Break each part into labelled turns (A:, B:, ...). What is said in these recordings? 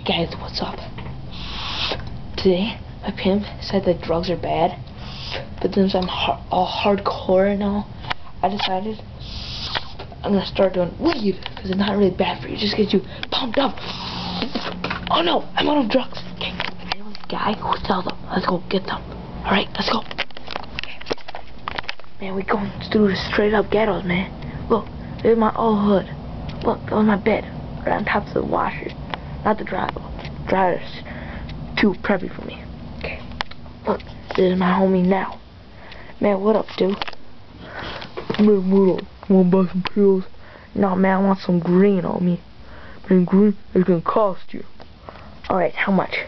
A: Guys, what's up? Today, my pimp said that drugs are bad, but since I'm all hardcore now, I decided I'm gonna start doing weed, because it's not really bad for you. It just gets you pumped up. Oh no, I'm out of drugs. Okay, I know this guy who sells them. Let's go get them. Alright, let's go. Man, we going through the straight up ghettos, man. Look, there's my old hood. Look, that was my bed. Right on top of the washer. Not the dryer. The dryer's too preppy for me. Okay. Look, this is my homie now. Man, what up, dude? Man, what up? Wanna buy some pills? No, man, I want some green on me. Man, green is gonna cost you. Alright, how much?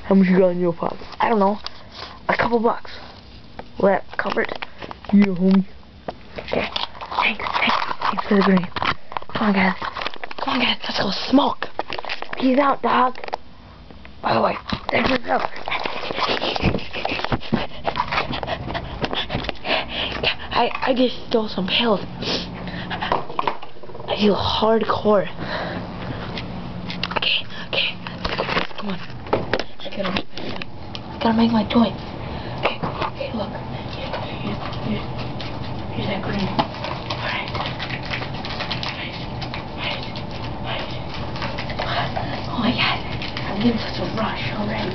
A: How much you got in your pocket? I don't know. A couple bucks. Will that cover it? Yeah, homie. Okay. Thanks for the green. Come on, guys. Let's go smoke. Peace out, dog. By the way, there's this up. I just stole some pills. I feel hardcore. Okay. Come on. I gotta make my joint. Okay, look. Here's that green. Alright. Oh my god. I'm getting such a rush already.